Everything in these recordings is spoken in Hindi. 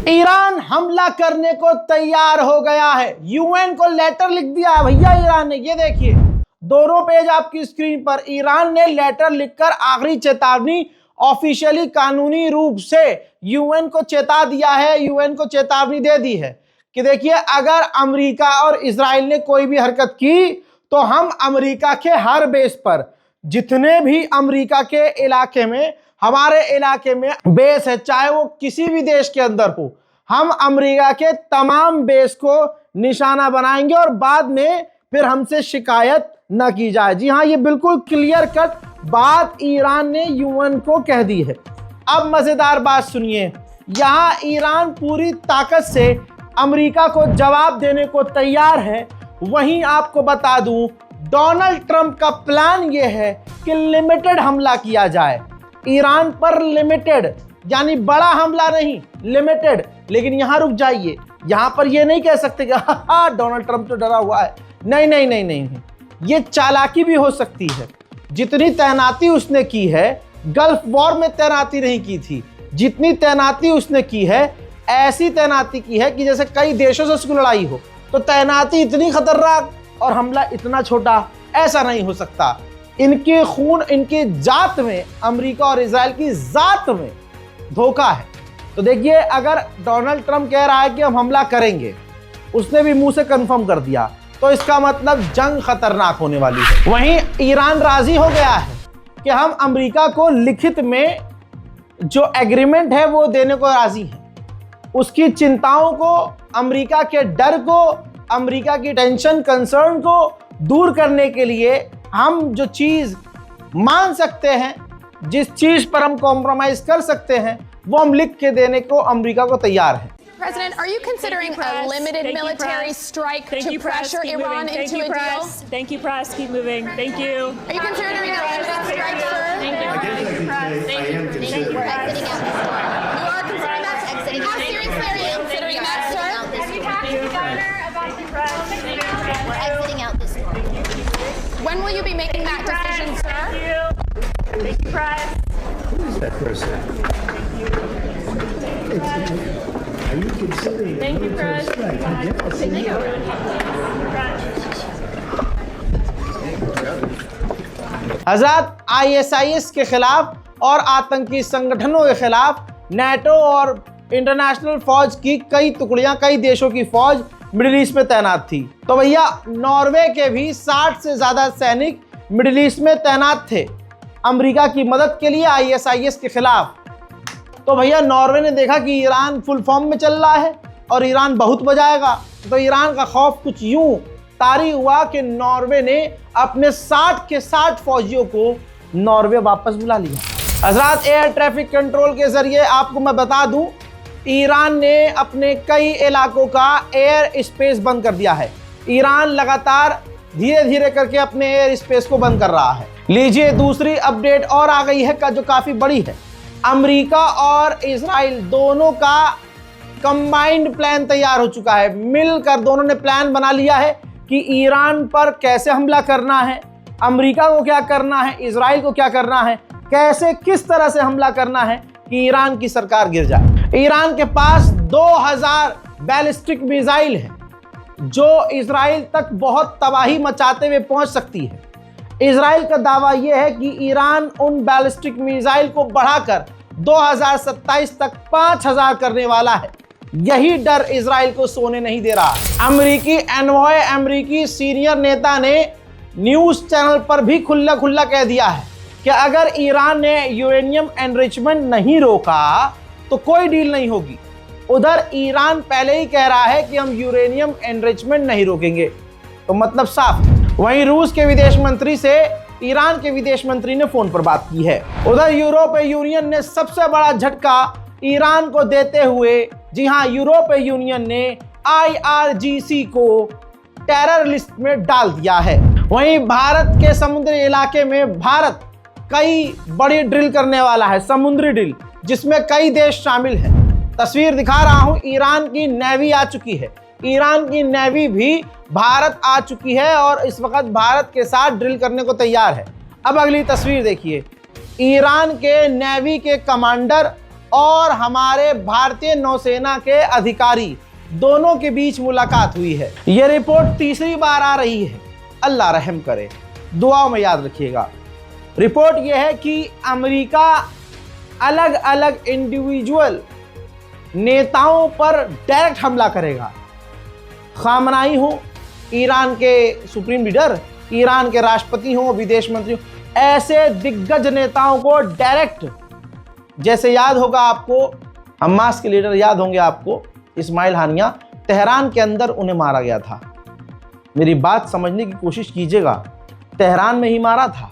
ईरान हमला करने को तैयार हो गया है। यूएन को लेटर लिख दिया है भैया ईरान ने। ये देखिए दोनों पेज आपकी स्क्रीन पर। ईरान ने लेटर लिखकर आखिरी चेतावनी ऑफिशियली कानूनी रूप से यूएन को चेता दिया है। यूएन को चेतावनी दे दी है कि देखिए अगर अमेरिका और इजराइल ने कोई भी हरकत की तो हम अमेरिका के हर बेस पर, जितने भी अमेरिका के इलाके में, हमारे इलाके में बेस है, चाहे वो किसी भी देश के अंदर हो, हम अमेरिका के तमाम बेस को निशाना बनाएंगे और बाद में फिर हमसे शिकायत न की जाए। जी हाँ, ये बिल्कुल क्लियर कट बात ईरान ने यूएन को कह दी है। अब मजेदार बात सुनिए, यहाँ ईरान पूरी ताकत से अमेरिका को जवाब देने को तैयार है। वहीं आपको बता दूं डोनाल्ड ट्रंप का प्लान ये है कि लिमिटेड हमला किया जाए ईरान पर। लिमिटेड यानी बड़ा हमला नहीं, लिमिटेड। लेकिन यहां रुक जाइए, यहां पर ये नहीं कह सकते कि डोनाल्ड ट्रंप तो डरा हुआ है। नहीं नहीं नहीं नहीं, ये चालाकी भी हो सकती है। जितनी तैनाती उसने की है, गल्फ वॉर में तैनाती नहीं की थी, जितनी तैनाती उसने की है ऐसी तैनाती की है कि जैसे कई देशों से उसकी लड़ाई हो। तो तैनाती इतनी खतरनाक और हमला इतना छोटा, ऐसा नहीं हो सकता। इनके खून, इनके जात में, अमेरिका और इजराइल की जात में धोखा है। तो देखिए अगर डोनाल्ड ट्रंप कह रहा है कि हम हमला करेंगे, उसने भी मुंह से कंफर्म कर दिया, तो इसका मतलब जंग खतरनाक होने वाली है। वहीं ईरान राजी हो गया है कि हम अमेरिका को लिखित में जो एग्रीमेंट है वो देने को राजी है। उसकी चिंताओं को, अमेरिका के डर को, अमेरिका की टेंशन, कंसर्न को दूर करने के लिए हम जो चीज मान सकते हैं, जिस चीज पर हम कॉम्प्रोमाइज कर सकते हैं, वो हम लिख के देने को अमेरिका को तैयार है। President, are you considering a limited military strike to pressure Iran into a deal? Thank you, press. Keep moving. Thank you. Are you considering a limited strike, sir? Thank you. I am considering. We're exiting out this door. You are considering that? Exiting. How seriously are you considering that, sir? Have you talked to the governor about the press? We're exiting out this door. When will you be making that decision, sir? Thank you. Thank you, press. Who is that person? Are you considering a Thank you, military press. strike? Yes. Thank you. Hazrat, ISIS के खिलाफ और आतंकी संगठनों के खिलाफ नेटो और इंटरनेशनल फौज की कई टुकड़ियां, कई देशों की फौज मिडिल ईस्ट में तैनात थी। तो भैया नॉर्वे के भी 60 से ज़्यादा सैनिक मिडिल ईस्ट में तैनात थे अमेरिका की मदद के लिए आईएसआईएस के खिलाफ। तो भैया नॉर्वे ने देखा कि ईरान फुल फॉर्म में चल रहा है और ईरान बहुत बजाएगा, तो ईरान का खौफ कुछ यूं तारी हुआ कि नॉर्वे ने अपने 60 के 60 फौजियों को नॉर्वे वापस बुला लिया। हज़रात, एयर ट्रैफिक कंट्रोल के जरिए आपको मैं बता दूं, ईरान ने अपने कई इलाकों का एयर स्पेस बंद कर दिया है। ईरान लगातार धीरे धीरे करके अपने एयर स्पेस को बंद कर रहा है। लीजिए दूसरी अपडेट और आ गई है जो काफी बड़ी है। अमेरिका और इजराइल दोनों का कंबाइंड प्लान तैयार हो चुका है। मिलकर दोनों ने प्लान बना लिया है कि ईरान पर कैसे हमला करना है, अमेरिका को क्या करना है, इजराइल को क्या करना है, कैसे किस तरह से हमला करना है कि ईरान की सरकार गिर जाए। ईरान के पास 2000 बैलिस्टिक मिसाइल है जो इजराइल तक बहुत तबाही मचाते हुए पहुंच सकती है। इजराइल का दावा यह है कि ईरान उन बैलिस्टिक मिसाइल को बढ़ाकर 2027 तक 5000 करने वाला है। यही डर इजराइल को सोने नहीं दे रहा। अमेरिकी एनवॉय, अमेरिकी सीनियर नेता ने न्यूज चैनल पर भी खुल्ला खुल्ला कह दिया है कि अगर ईरान ने यूरेनियम एनरिचमेंट नहीं रोका तो कोई डील नहीं होगी। उधर ईरान पहले ही कह रहा है कि हम यूरेनियम एनरिचमेंट नहीं रोकेंगे, तो मतलब साफ। वहीं रूस के विदेश मंत्री से ईरान के विदेश मंत्री ने फोन पर बात की है। उधर यूरोपीय यूनियन ने सबसे बड़ा झटका ईरान को देते हुए, जी हां, यूरोपीय यूनियन ने IRGC को टेरर लिस्ट में डाल दिया है। वहीं भारत के समुद्री इलाके में भारत कई बड़ी ड्रिल करने वाला है, समुद्री ड्रिल, जिसमें कई देश शामिल हैं। तस्वीर दिखा रहा हूं, ईरान की नेवी आ चुकी है। ईरान की नेवी भी भारत आ चुकी है और इस वक्त भारत के साथ ड्रिल करने को तैयार है। अब अगली तस्वीर देखिए, ईरान के नेवी के कमांडर और हमारे भारतीय नौसेना के अधिकारी दोनों के बीच मुलाकात हुई है। यह रिपोर्ट तीसरी बार आ रही है। अल्लाह रहम करे, दुआओं में याद रखिएगा। रिपोर्ट यह है कि अमेरिका अलग अलग इंडिविजुअल नेताओं पर डायरेक्ट हमला करेगा। खामनाई हो, ईरान के सुप्रीम लीडर, ईरान के राष्ट्रपति हो, विदेश मंत्री हो, ऐसे दिग्गज नेताओं को डायरेक्ट, जैसे याद होगा आपको हमास के लीडर याद होंगे आपको, इस्माइल हानिया, तेहरान के अंदर उन्हें मारा गया था। मेरी बात समझने की कोशिश कीजिएगा, तेहरान में ही मारा था।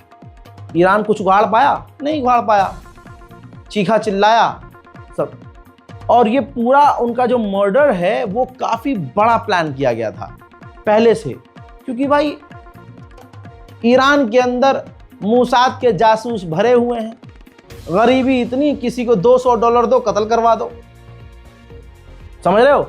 ईरान कुछ उगाड़ पाया? नहीं उगाड़ पाया, चीखा चिल्लाया सब। और ये पूरा उनका जो मर्डर है वो काफ़ी बड़ा प्लान किया गया था पहले से, क्योंकि भाई ईरान के अंदर मोसाद के जासूस भरे हुए हैं। गरीबी इतनी, किसी को $200 दो, कत्ल करवा दो। समझ रहे हो?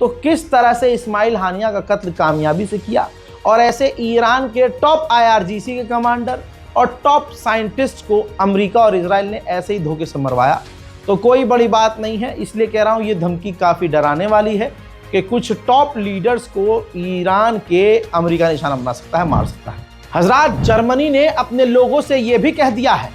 तो किस तरह से इस्माइल हानिया का कत्ल कामयाबी से किया, और ऐसे ईरान के टॉप IRGC के कमांडर और टॉप साइंटिस्ट को अमेरिका और इजराइल ने ऐसे ही धोखे से मरवाया। तो कोई बड़ी बात नहीं है, इसलिए कह रहा हूं ये धमकी काफ़ी डराने वाली है कि कुछ टॉप लीडर्स को ईरान के अमेरिका निशाना बना सकता है, मार सकता है। हजरात, जर्मनी ने अपने लोगों से यह भी कह दिया है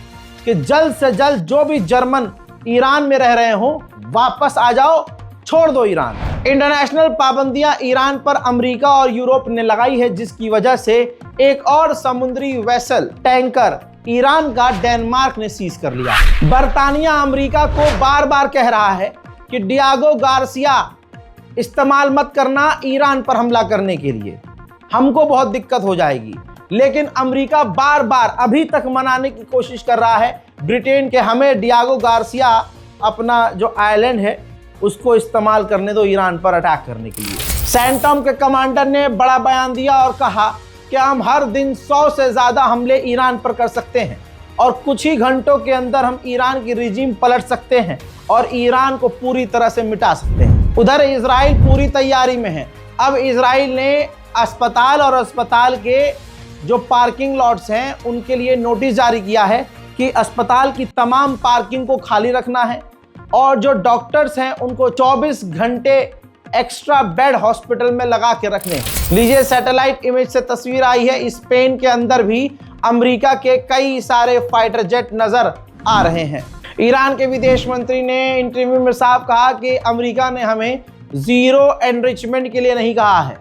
कि जल्द से जल्द जो भी जर्मन ईरान में रह रहे हो वापस आ जाओ, छोड़ दो ईरान। इंटरनेशनल पाबंदियां ईरान पर अमेरिका और यूरोप ने लगाई है, जिसकी वजह से एक और समुद्री वेसल टैंकर ईरान का डेनमार्क ने सीज कर लिया। बरतानिया अमेरिका को बार बार कह रहा है कि डियागो गार्सिया इस्तेमाल मत करना ईरान पर हमला करने के लिए, हमको बहुत दिक्कत हो जाएगी। लेकिन अमेरिका बार बार अभी तक मनाने की कोशिश कर रहा है ब्रिटेन के, हमें डियागो गार्सिया अपना जो आइलैंड है उसको इस्तेमाल करने दो ईरान पर अटैक करने के लिए। सेंटम के कमांडर ने बड़ा बयान दिया और कहा कि हम हर दिन 100 से ज़्यादा हमले ईरान पर कर सकते हैं और कुछ ही घंटों के अंदर हम ईरान की रिजीम पलट सकते हैं और ईरान को पूरी तरह से मिटा सकते हैं। उधर इजराइल पूरी तैयारी में है। अब इजराइल ने अस्पताल और अस्पताल के जो पार्किंग लॉट्स हैं उनके लिए नोटिस जारी किया है कि अस्पताल की तमाम पार्किंग को खाली रखना है और जो डॉक्टर्स हैं उनको 24 घंटे एक्स्ट्रा बेड हॉस्पिटल में लगा के रखने। लीजिए, सैटेलाइट इमेज से तस्वीर आई है। स्पेन के अंदर भी अमेरिका के कई सारे फाइटर जेट नजर आ रहे हैं। ईरान के विदेश मंत्री ने इंटरव्यू में साफ कहा कि अमेरिका ने हमें जीरो एनरिचमेंट के लिए नहीं कहा है।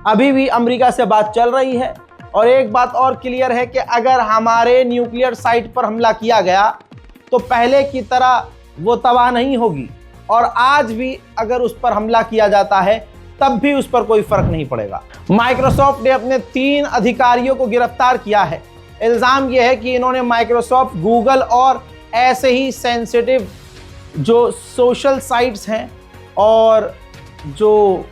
अभी भी अमेरिका से बात चल रही है। और एक बात और क्लियर है कि अगर हमारे न्यूक्लियर साइट पर हमला किया गया तो पहले की तरह वो तबाह नहीं होगी, और आज भी अगर उस पर हमला किया जाता है तब भी उस पर कोई फर्क नहीं पड़ेगा। माइक्रोसॉफ्ट ने अपने 3 अधिकारियों को गिरफ्तार किया है। इल्ज़ाम यह है कि इन्होंने माइक्रोसॉफ्ट, गूगल और ऐसे ही सेंसिटिव जो सोशल साइट्स हैं और जो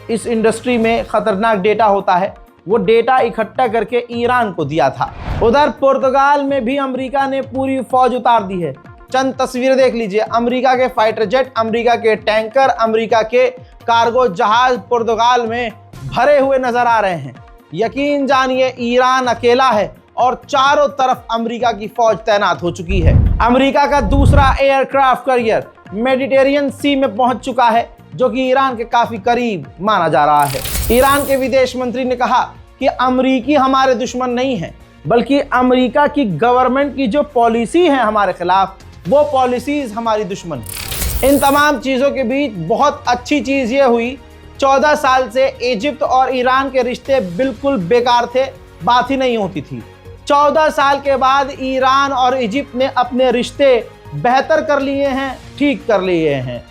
इस इंडस्ट्री में ख़तरनाक डेटा होता है वो डेटा इकट्ठा करके ईरान को दिया था। उधर पुर्तगाल में भी अमेरिका ने पूरी फौज उतार दी है। चंद तस्वीरें देख लीजिए। अमेरिका के फाइटर जेट, अमेरिका के टैंकर, अमेरिका के कार्गो जहाज पुर्तगाल में भरे हुए नजर आ रहे हैं। यकीन जानिए ईरान अकेला है और चारों तरफ अमेरिका की फौज तैनात हो चुकी है। अमेरिका का दूसरा एयरक्राफ्ट कैरियर मेडिटेरियन सी में पहुंच चुका है, जो कि ईरान के काफी करीब माना जा रहा है। ईरान के विदेश मंत्री ने कहा कि अमेरिकी हमारे दुश्मन नहीं हैं, बल्कि अमेरिका की गवर्नमेंट की जो पॉलिसी है हमारे खिलाफ, वो पॉलिसीज हमारी दुश्मन है। इन तमाम चीज़ों के बीच बहुत अच्छी चीज़ ये हुई, 14 साल से इजिप्ट और ईरान के रिश्ते बिल्कुल बेकार थे, बात ही नहीं होती थी। 14 साल के बाद ईरान और इजिप्ट ने अपने रिश्ते बेहतर कर लिए हैं, ठीक कर लिए हैं।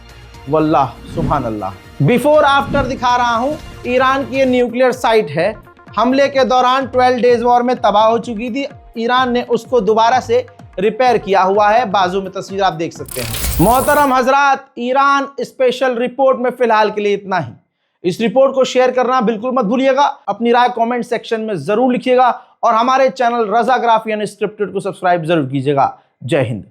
वल्लाह सुभान अल्लाह। बिफोर आफ्टर दिखा रहा हूँ। ईरान की ये न्यूक्लियर साइट है, हमले के दौरान 12 डेज वॉर में तबाह हो चुकी थी। ईरान ने उसको दोबारा से रिपेयर किया हुआ है। बाजू में तस्वीर आप देख सकते हैं। मोहतरम हजरात, ईरान स्पेशल रिपोर्ट में फिलहाल के लिए इतना ही। इस रिपोर्ट को शेयर करना बिल्कुल मत भूलिएगा। अपनी राय कमेंट सेक्शन में जरूर लिखिएगा और हमारे चैनल रज़ा ग्राफी अनस्क्रिप्टेड को सब्सक्राइब जरूर कीजिएगा। जय हिंद।